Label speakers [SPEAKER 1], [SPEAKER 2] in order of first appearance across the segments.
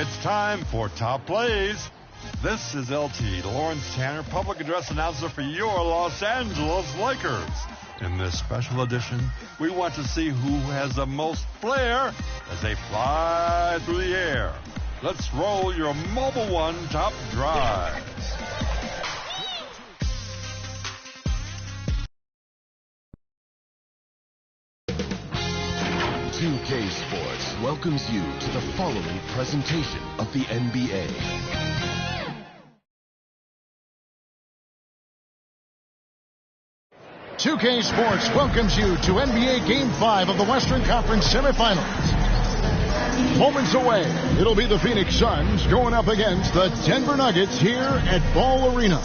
[SPEAKER 1] It's time for Top Plays. This is LT, Lawrence Tanner, public address announcer for your Los Angeles Lakers. In this special edition, we want to see who has the most flair as they fly through the air. Let's roll your Mobile One Top Drive.
[SPEAKER 2] UK Sports welcomes you to the following presentation of the NBA.
[SPEAKER 3] UK Sports welcomes you to NBA Game 5 of the Western Conference semifinals. Moments away, it'll be the Phoenix Suns going up against the Denver Nuggets here at Ball Arena.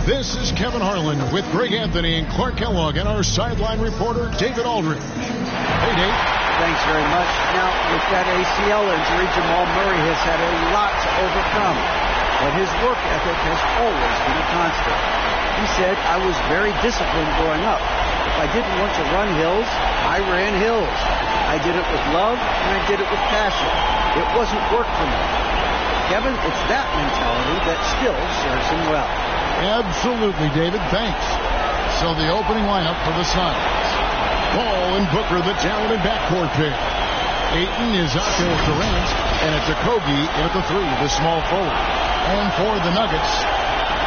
[SPEAKER 3] This is Kevin Harlan with Greg Anthony and Clark Kellogg and our sideline reporter David Aldridge. Hey, Dave.
[SPEAKER 4] Thanks very much. Now, with that ACL injury, Jamal Murray has had a lot to overcome, but his work ethic has always been a constant. He said, I was very disciplined growing up. If I didn't want to run hills, I ran hills. I did it with love, and I did it with passion. It wasn't work for me. Kevin, it's that mentality that still serves him well.
[SPEAKER 3] Absolutely, David. Thanks. So the opening lineup for the Suns. Paul and Booker, the talented backcourt pair. Ayton is out there with Durant, and it's Okogie in at the three, the small forward. And for the Nuggets,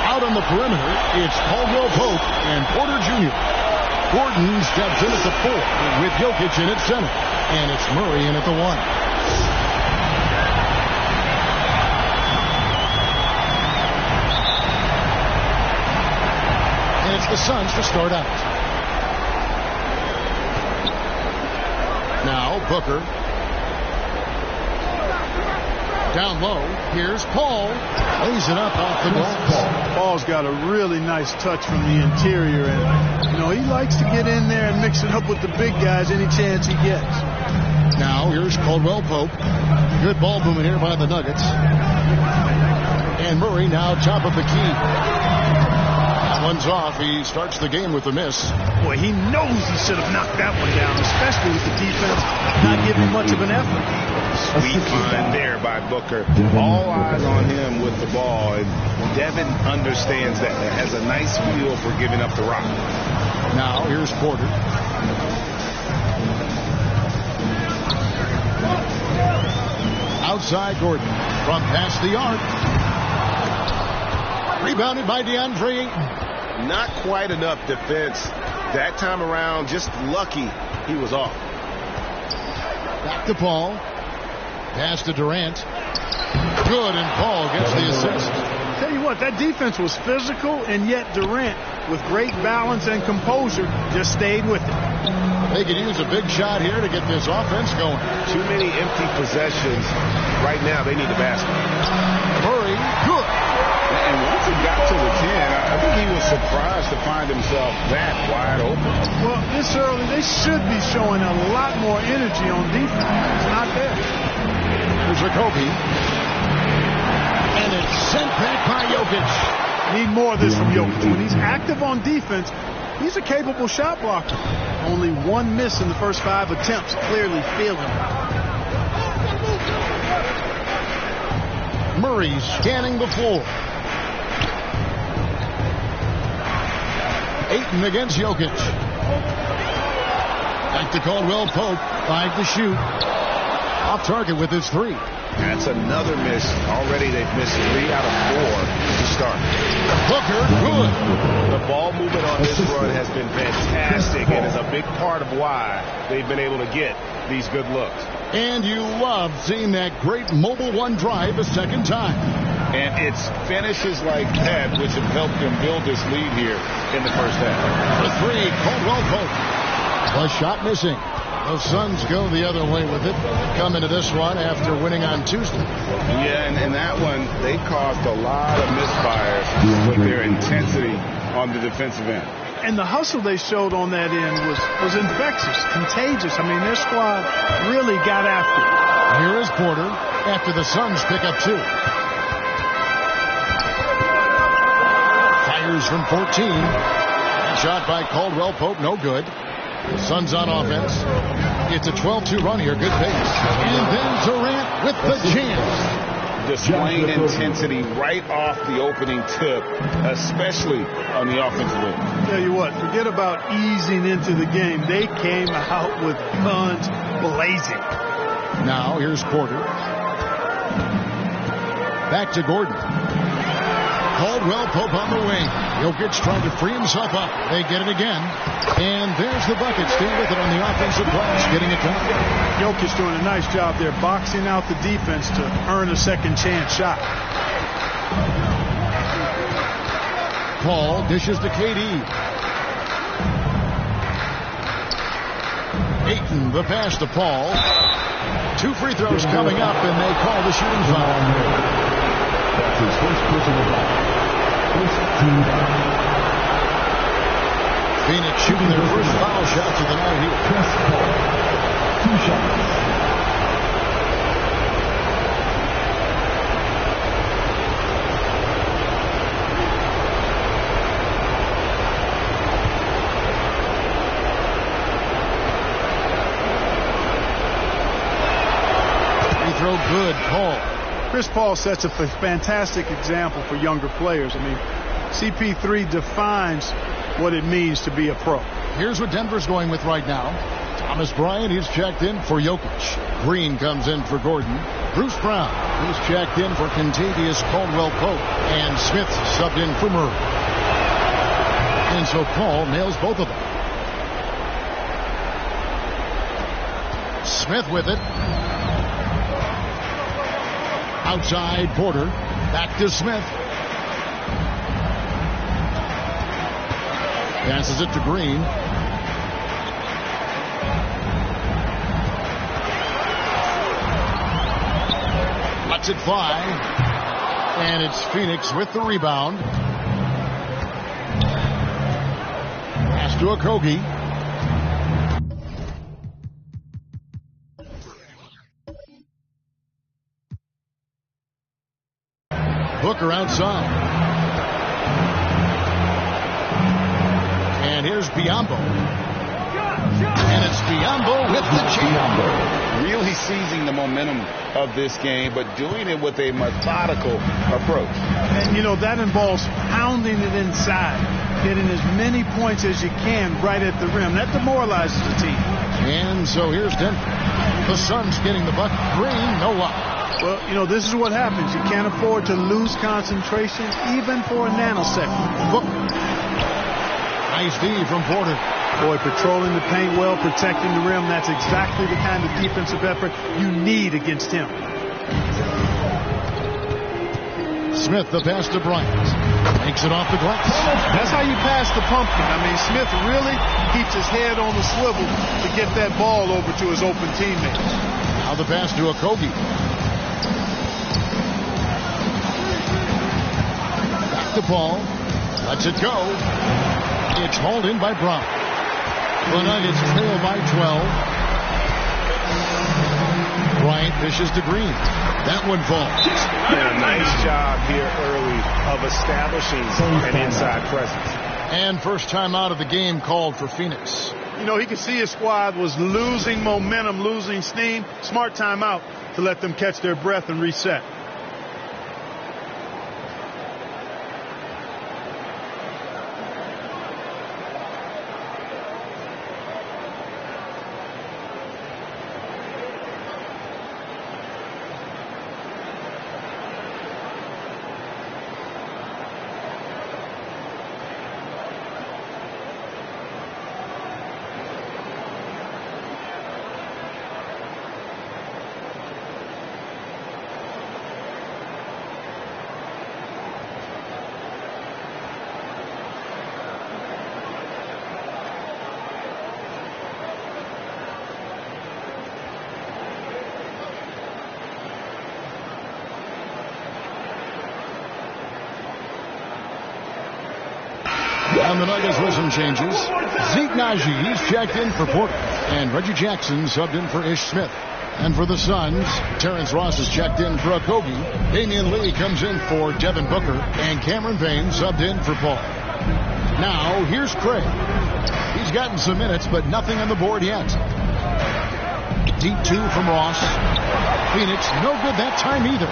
[SPEAKER 3] out on the perimeter, it's Caldwell Pope and Porter Jr. Gordon steps in at the four with Jokic in at center, and it's Murray in at the one. And it's the Suns to start out. Now Booker. Down low. Here's Paul. Lays it up off the glass.
[SPEAKER 5] Paul's got a really nice touch from the interior, and he likes to get in there and mix it up with the big guys any chance he gets.
[SPEAKER 3] Now here's Caldwell Pope. Good ball movement here by the Nuggets. And Murray now top of the key. One's off. He starts the game with a miss.
[SPEAKER 5] Boy, he knows he should have knocked that one down, especially with the defense not giving much of an effort.
[SPEAKER 6] Sweet find there by Booker. All eyes on him with the ball, and Devin understands that and has a nice feel for giving up the rock.
[SPEAKER 3] Now here's Porter. Outside Gordon from past the arc. Rebounded by DeAndre Ayton.
[SPEAKER 6] Not quite enough defense that time around. Just lucky he was off.
[SPEAKER 3] Back to Paul. Pass to Durant. Good, and Paul gets the assist.
[SPEAKER 5] Tell you what, that defense was physical, and yet Durant, with great balance and composure, just stayed with it.
[SPEAKER 3] They could use a big shot here to get this offense going.
[SPEAKER 6] Too many empty possessions. Right now, they need the basket.
[SPEAKER 3] Murray, good.
[SPEAKER 6] And once he got to the 10, I think he was surprised to find himself that wide open.
[SPEAKER 5] Well, this early, they should be showing a lot more energy on defense. It's not there.
[SPEAKER 3] There's Okogie. And it's sent back by Jokic.
[SPEAKER 5] Need more of this from Jokic. When he's active on defense, he's a capable shot blocker. Only one miss in the first 5 attempts, clearly feeling it.
[SPEAKER 3] Murray scanning the floor. Ayton against Jokic. Back to Caldwell Pope. 5 to shoot. Off target with his 3.
[SPEAKER 6] That's another miss. Already they've missed 3 out of 4 to start.
[SPEAKER 3] Booker, good.
[SPEAKER 6] The ball movement on this run has been fantastic and is a big part of why they've been able to get these good looks.
[SPEAKER 3] And you love seeing that great Mobile One drive a second time.
[SPEAKER 6] And it's finishes like that which have helped him build this lead here in the first half.
[SPEAKER 3] The 3, Caldwell Pope. The shot missing. The Suns go the other way with it. Come into this one after winning on Tuesday.
[SPEAKER 6] Yeah, and that one, they caused a lot of misfires with their intensity on the defensive end.
[SPEAKER 5] And the hustle they showed on that end was infectious, contagious. I mean, their squad really got after it.
[SPEAKER 3] Here is Porter after the Suns pick up 2. Fires from 14. Shot by Caldwell Pope, no good. The Suns on offense. It's a 12-2 run here. Good pace. And then Durant with the chance.
[SPEAKER 6] displaying intensity right off the opening tip, especially on the offensive end.
[SPEAKER 5] Tell you what, forget about easing into the game. They came out with guns blazing.
[SPEAKER 3] Now here's Porter. Back to Gordon. Caldwell Pope on the wing. Jokic trying to free himself up. They get it again. And there's the bucket. Still with it on the offensive glass, getting it done.
[SPEAKER 5] Jokic doing a nice job there, boxing out the defense to earn a second chance shot.
[SPEAKER 3] Paul dishes to KD. Ayton, the pass to Paul. 2 free throws coming up, and they call the shooting foul.
[SPEAKER 2] That's his first personal foul. First team foul.
[SPEAKER 3] Phoenix shooting their first foul shots of the night here.
[SPEAKER 2] Chris Paul. 2 shots.
[SPEAKER 3] Throw good, Paul.
[SPEAKER 5] Chris Paul sets a fantastic example for younger players. I mean, CP3 defines what it means to be a pro.
[SPEAKER 3] Here's what Denver's going with right now. Thomas Bryant, he's checked in for Jokic. Green comes in for Gordon. Bruce Brown, he's checked in for Kentavious Caldwell-Pope. And Smith subbed in for Murray. And so Paul nails both of them. Smith with it. Outside Porter. Back to Smith. Passes it to Green. Lets it fly. And it's Phoenix with the rebound. Pass to Okogie. Booker outside. And here's Biyombo. And it's Biyombo with the jam.
[SPEAKER 6] Really seizing the momentum of this game, but doing it with a methodical approach.
[SPEAKER 5] And, you know, that involves pounding it inside, getting as many points as you can right at the rim. That demoralizes the team.
[SPEAKER 3] And so here's Denver. The Suns getting the bucket. Green, no luck.
[SPEAKER 5] Well, you know, this is what happens. You can't afford to lose concentration even for a nanosecond.
[SPEAKER 3] Nice D from Porter.
[SPEAKER 5] Boy, patrolling the paint well, protecting the rim. That's exactly the kind of defensive effort you need against him.
[SPEAKER 3] Smith, the pass to Bryant. Makes it off the glass.
[SPEAKER 5] That's how you pass the pumpkin. I mean, Smith really keeps his head on the swivel to get that ball over to his open teammates.
[SPEAKER 3] Now the pass to Okogie. To Paul, lets it go. It's hauled in by Brown. The Nuggets trail by 12. Bryant fishes to Green. That one falls.
[SPEAKER 6] And a nice job here early of establishing an inside presence.
[SPEAKER 3] And first time out of the game called for Phoenix.
[SPEAKER 5] You know, he could see his squad was losing momentum, losing steam. Smart timeout to let them catch their breath and reset.
[SPEAKER 3] And the Nuggets with some changes. Zeke Naji, he's checked in for Porter. And Reggie Jackson subbed in for Ish Smith. And for the Suns, Terrence Ross is checked in for Okogie. Damian Lee comes in for Devin Booker. And Cameron Payne subbed in for Paul. Now, here's Craig. He's gotten some minutes, but nothing on the board yet. Deep 2 from Ross. Phoenix, no good that time either.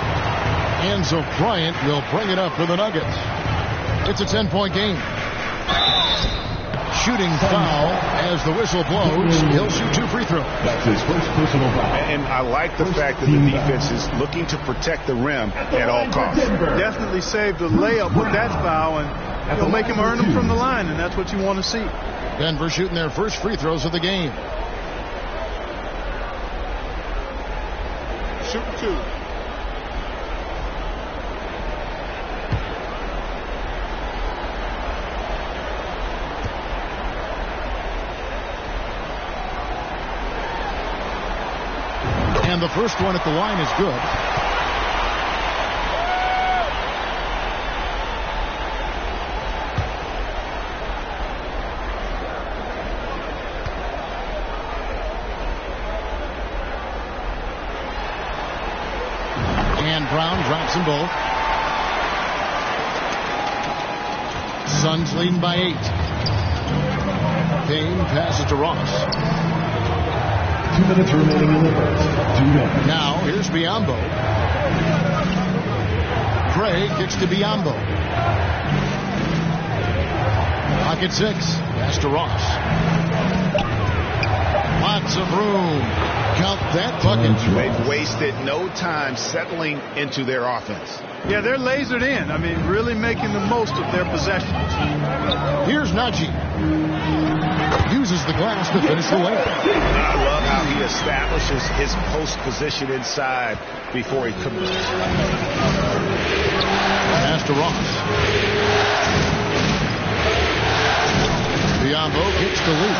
[SPEAKER 3] And so Bryant will bring it up for the Nuggets. It's a 10-point game. Shooting foul as the whistle blows. He'll shoot 2 free throws.
[SPEAKER 2] That's his first personal foul.
[SPEAKER 6] And I like the fact that the defense is looking to protect the rim at all costs.
[SPEAKER 5] Definitely saved a layup with that foul, and you'll make him earn them from the line, and that's what you want to see.
[SPEAKER 3] Denver shooting their first free throws of the game.
[SPEAKER 5] Shoot 2.
[SPEAKER 3] And the first one at the line is good. And Brown drops them both. Suns leading by 8. Payne passes to Ross.
[SPEAKER 2] 2 minutes remaining in the first. 2 minutes.
[SPEAKER 3] Now, here's Biyombo. Gray kicks to Biyombo. Pocket 6. Pass to Ross. Lots of room. Count that bucket.
[SPEAKER 6] They've wasted no time settling into their offense.
[SPEAKER 5] Yeah, they're lasered in. I mean, really making the most of their possessions.
[SPEAKER 3] Here's Najee. Uses the glass to finish the layup.
[SPEAKER 6] I love how he establishes his post position inside before he commits.
[SPEAKER 3] Pass to Ross. Biyombo gets the lead.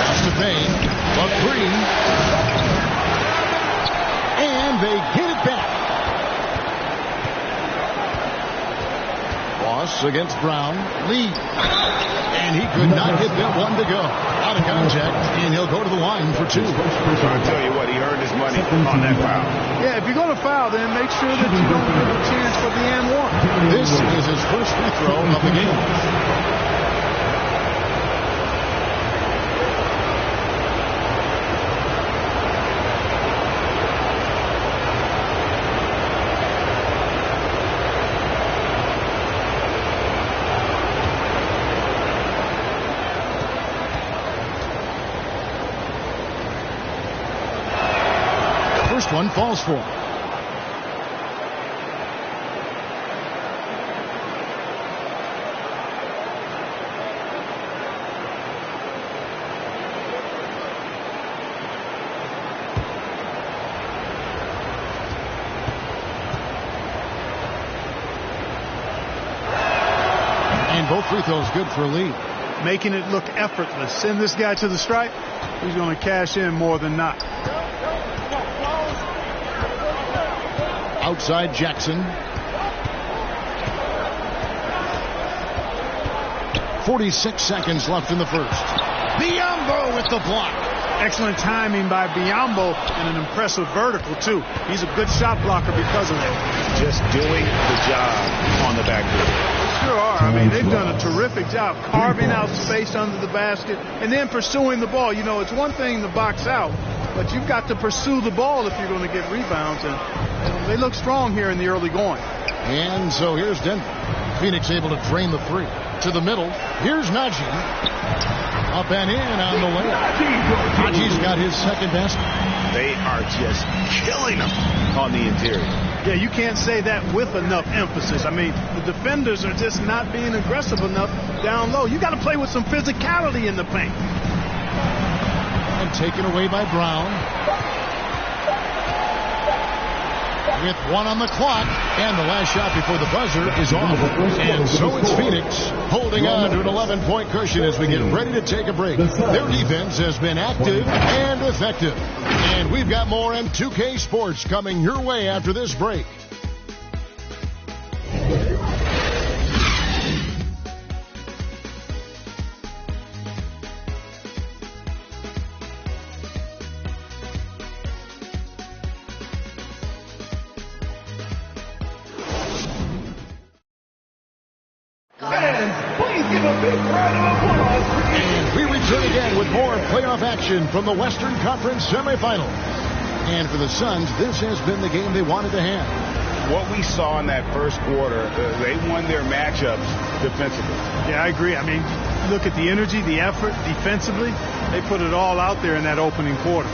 [SPEAKER 3] Pass to Payne. A 3. And they get it back. Ross against Brown. Lee. And he could not get that one to go. Out of contact, and he'll go to the line for 2.
[SPEAKER 6] I'll tell you what, he earned his money on that foul.
[SPEAKER 5] Yeah, if you're going to foul, then make sure that you don't give a chance for the and one.
[SPEAKER 3] This is his first free throw of the game. One falls for. And both free throws good for a lead.
[SPEAKER 5] Making it look effortless. Send this guy to the stripe. He's going to cash in more than not.
[SPEAKER 3] Outside Jackson. 46 seconds left in the first. Biyombo with the block.
[SPEAKER 5] Excellent timing by Biyombo and an impressive vertical, too. He's a good shot blocker because of that.
[SPEAKER 6] Just doing the job on the backboard.
[SPEAKER 5] Sure are. I mean, they've done a terrific job carving out space under the basket and then pursuing the ball. You know, it's one thing to box out, but you've got to pursue the ball if you're going to get rebounds. And they look strong here in the early going.
[SPEAKER 3] And so here's Denver. Phoenix able to drain the 3. To the middle. Here's Najee. Up and in on the way. Najee's got his second basket.
[SPEAKER 6] They are just killing them on the interior.
[SPEAKER 5] Yeah, you can't say that with enough emphasis. I mean, the defenders are just not being aggressive enough down low. You got to play with some physicality in the paint.
[SPEAKER 3] And taken away by Brown. With 1 on the clock, and the last shot before the buzzer is off. And so it's Phoenix holding on to an 11-point cushion as we get ready to take a break. Their defense has been active and effective. And we've got more M2K Sports coming your way after this break. And we return again with more playoff action from the Western Conference semifinals. And for the Suns, this has been the game they wanted to have.
[SPEAKER 6] What we saw in that first quarter, they won their matchups defensively.
[SPEAKER 5] Yeah, I agree. I mean, look at the energy, the effort defensively. They put it all out there in that opening quarter.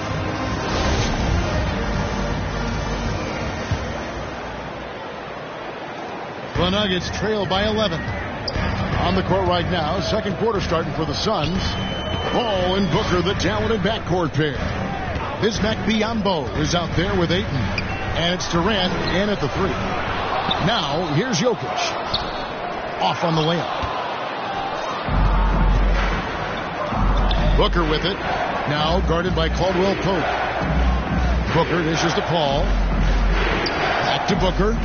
[SPEAKER 3] The Nuggets trail by 11. On the court right now, second quarter starting for the Suns. Ball and Booker, the talented backcourt pair. Bismack Biyombo is out there with Ayton. And it's Durant in at the three. Now, here's Jokic. Off on the layup. Booker with it. Now guarded by Caldwell Pope. Booker dishes to Paul. Back to Booker.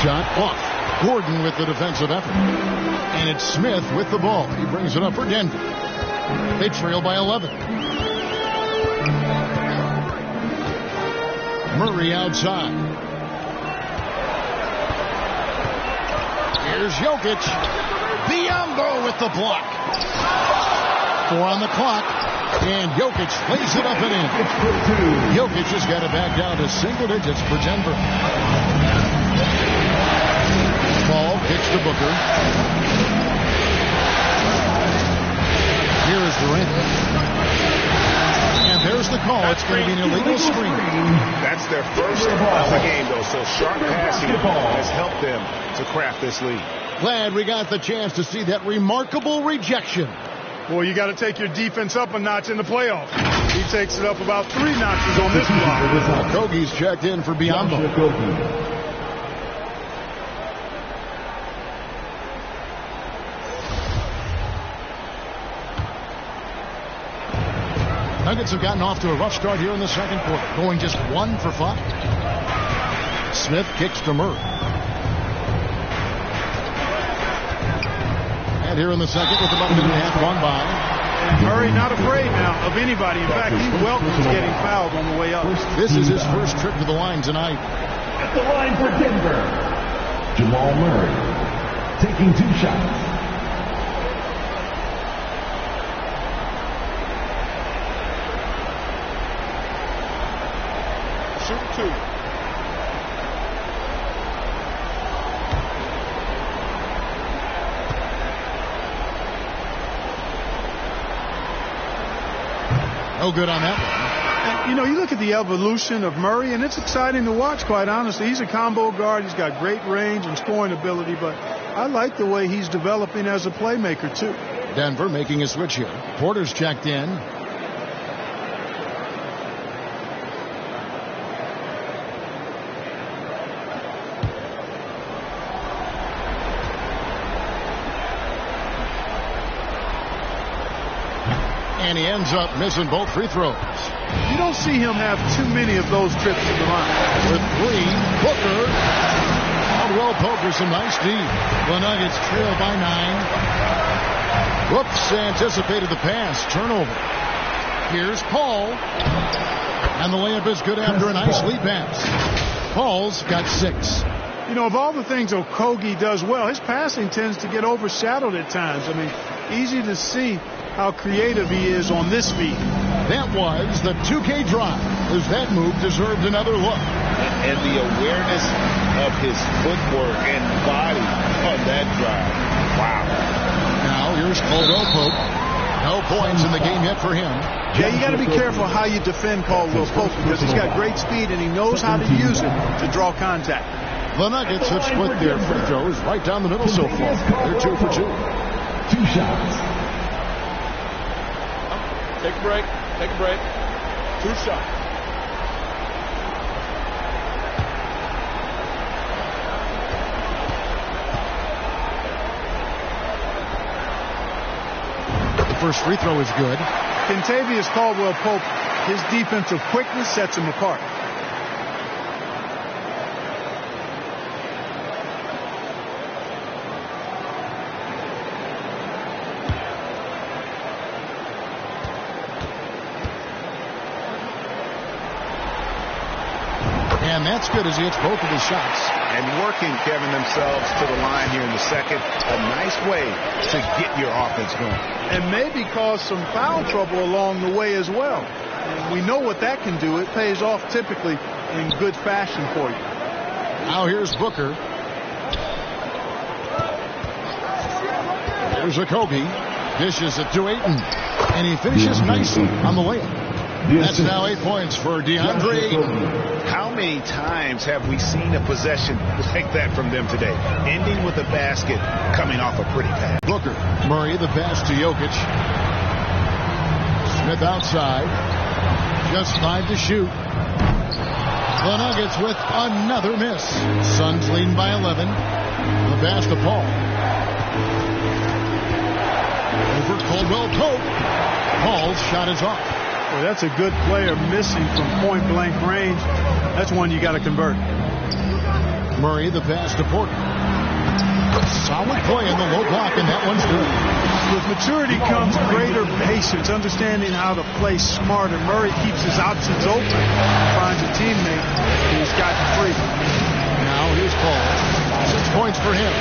[SPEAKER 3] Shot off. Gordon with the defensive effort. And it's Smith with the ball. He brings it up for Denver. They trail by 11. Murray outside. Here's Jokic. Biyombo with the block. 4 on the clock. And Jokic lays it up and in. Jokic has got it back down to single digits for Denver. Ball kicks to Booker. Here is Durant. And there's the call. It's going to be an illegal screen.
[SPEAKER 6] That's their first of the game, though, so sharp passing has helped them to craft this lead.
[SPEAKER 3] Glad we got the chance to see that remarkable rejection.
[SPEAKER 5] Well, you got to take your defense up a notch in the playoffs. He takes it up about 3 notches on this block.
[SPEAKER 3] Kogi's checked in for Biyombo. Nuggets have gotten off to a rough start here in the second quarter, going just 1 for 5. Smith kicks to Murray. And here in the second, with about a minute and a half gone by.
[SPEAKER 5] And Murray not afraid now of anybody. In fact, he welcomes getting fouled on the way up.
[SPEAKER 3] This is his first trip to the line tonight.
[SPEAKER 7] At the line for Denver, Jamal Murray, taking 2 shots.
[SPEAKER 5] Shoot 2.
[SPEAKER 3] No good on that one.
[SPEAKER 5] You know, you look at the evolution of Murray, and it's exciting to watch, quite honestly. He's a combo guard. He's got great range and scoring ability, but I like the way he's developing as a playmaker, too.
[SPEAKER 3] Denver making a switch here. Porter's checked in. And he ends up missing both free throws.
[SPEAKER 5] You don't see him have too many of those trips to the line.
[SPEAKER 3] With 3, Booker. Caldwell Pope with some nice D. The Nuggets trail by 9. Whoops, anticipated the pass. Turnover. Here's Paul. And the layup is good after a nice lead pass. Paul's got 6.
[SPEAKER 5] You know, of all the things Okogie does well, his passing tends to get overshadowed at times. I mean, easy to see how creative he is on this feed.
[SPEAKER 3] That was the 2K drive, as that move deserved another look.
[SPEAKER 6] And the awareness of his footwork and body on that drive. Wow.
[SPEAKER 3] Now here's Caldwell Pope. No points in the game yet for him.
[SPEAKER 5] Yeah, you got to be careful how you defend Caldwell Pope because he's got great speed and he knows how to use it to draw contact.
[SPEAKER 3] The Nuggets have split their free throws right down the middle so far. They're 2 for 2.
[SPEAKER 7] 2 shots.
[SPEAKER 5] Take a break. Take a break. 2 shots.
[SPEAKER 3] The first free throw is good.
[SPEAKER 5] Kentavious Caldwell Pope, his defensive quickness sets him apart.
[SPEAKER 3] And that's good as he hits both of his shots.
[SPEAKER 6] And working, Kevin, themselves to the line here in the second. A nice way to get your offense going.
[SPEAKER 5] And maybe cause some foul trouble along the way as well. And we know what that can do. It pays off typically in good fashion for you.
[SPEAKER 3] Now here's Booker. There's Okogie. Dishes it to Ayton. And he finishes nicely on the layup. That's now 8 points for DeAndre Ayton.
[SPEAKER 6] How many times have we seen a possession like that from them today? Ending with a basket, coming off a pretty pass.
[SPEAKER 3] Booker. Murray, the pass to Jokic. Smith outside. Just 5 to shoot. The Nuggets with another miss. Suns leading by 11. The pass to Paul. Over Caldwell Pope. Paul's shot is off.
[SPEAKER 5] Well, that's a good player missing from point-blank range. That's one you got to convert.
[SPEAKER 3] Murray, the pass to Porter. Solid play in the low block, and that one's good.
[SPEAKER 5] With maturity comes greater patience, understanding how to play smarter. Murray keeps his options open, finds a teammate, and he's gotten free.
[SPEAKER 3] Now here's Paul. 6 points for him.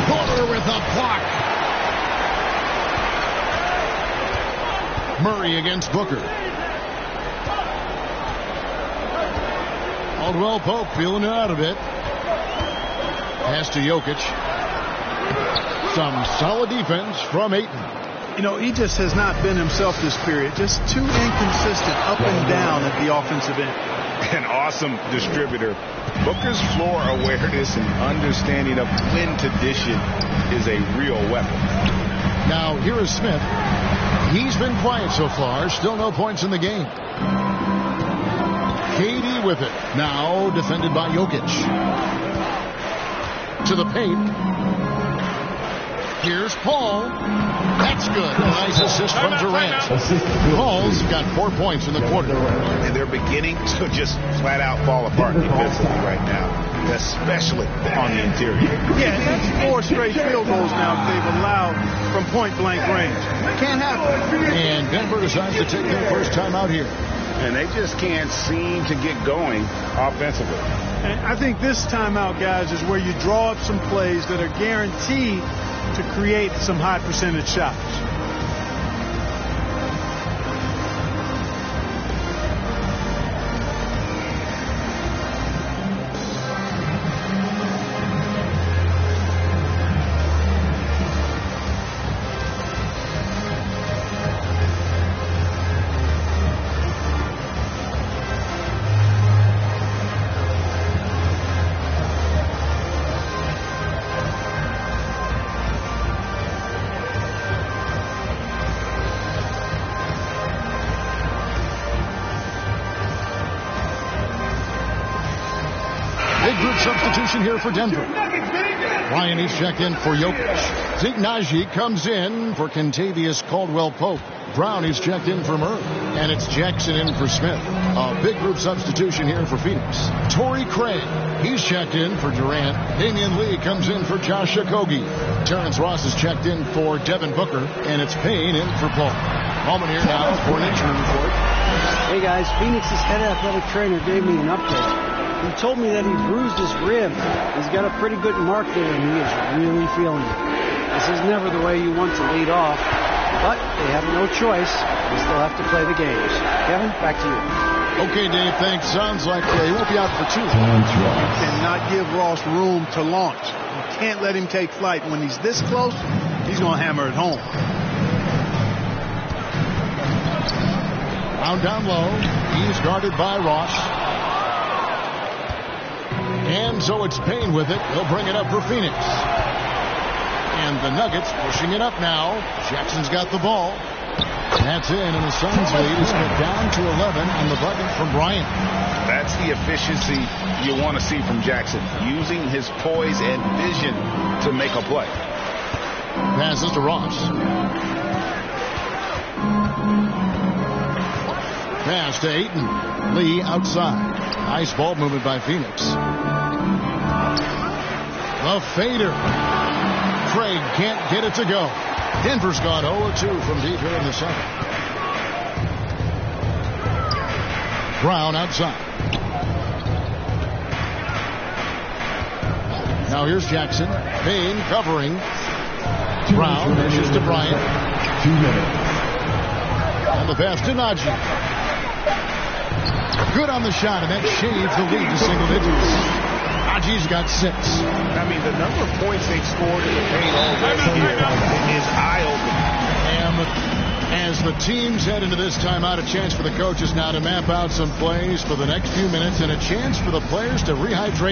[SPEAKER 3] Porter with a block. Murray against Booker. Caldwell Pope feeling it out a bit. Pass to Jokic. Some solid defense from Ayton.
[SPEAKER 5] You know, he just has not been himself this period. Just too inconsistent up and down at the offensive end.
[SPEAKER 6] An awesome distributor. Booker's floor awareness and understanding of when to dish it is a real weapon.
[SPEAKER 3] Now here is Smith. He's been quiet so far. Still no points in the game. KD with it. Now defended by Jokic. To the paint. Here's Paul. That's good. A nice assist from Durant. Paul's got 4 points in the quarter.
[SPEAKER 6] And they're beginning to just flat out fall apart defensively right now, especially on the interior.
[SPEAKER 5] Yeah, that's 4 straight field goals now that they've allowed from point-blank range. Can't happen.
[SPEAKER 3] And Denver decides to take their first time out here.
[SPEAKER 6] And they just can't seem to get going offensively.
[SPEAKER 5] And I think this timeout, guys, is where you draw up some plays that are guaranteed to create some high percentage shots.
[SPEAKER 3] Substitution here for Denver. Ryan is checked in for Jokic. Zeke Naji comes in for Kentavious Caldwell-Pope. Brown is checked in for Murray. And it's Jackson in for Smith. A big group substitution here for Phoenix. Torrey Craig, he's checked in for Durant. Damian Lee comes in for Josh Okogie. Terrence Ross is checked in for Devin Booker. And it's Payne in for Paul. Moment here now for an injury report.
[SPEAKER 4] Hey guys, Phoenix's head athletic trainer gave me an update. He told me that he bruised his rib. He's got a pretty good mark there, and he is really feeling it. This is never the way you want to lead off, but they have no choice. They still have to play the games. Kevin, back to you.
[SPEAKER 3] Okay, Dave, thanks. Sounds like he won't be out for 2.
[SPEAKER 5] You cannot give Ross room to launch. You can't let him take flight. When he's this close, he's going to hammer it home.
[SPEAKER 3] Down, down low. He's guarded by Ross. And so it's Payne with it. He'll bring it up for Phoenix. And the Nuggets pushing it up now. Jackson's got the ball. That's in, and the Suns lead is cut down to 11 on the bucket from Bryant.
[SPEAKER 6] That's the efficiency you want to see from Jackson, using his poise and vision to make a play.
[SPEAKER 3] Passes to Ross. Pass to Ayton. Lee outside. Nice ball movement by Phoenix. The fader. Craig can't get it to go. Denver's gone 0-2 from deep here in the second. Brown outside. Now here's Jackson. Payne covering. Brown pitches to Bryant.
[SPEAKER 7] 2 minutes.
[SPEAKER 3] And the pass to Najee. Good on the shot, and that shaves the lead to single digits. Najee's got 6.
[SPEAKER 6] I mean, the number of points they've scored in the paint already is eye-opening.
[SPEAKER 3] And as the teams head into this timeout, a chance for the coaches now to map out some plays for the next few minutes and a chance for the players to rehydrate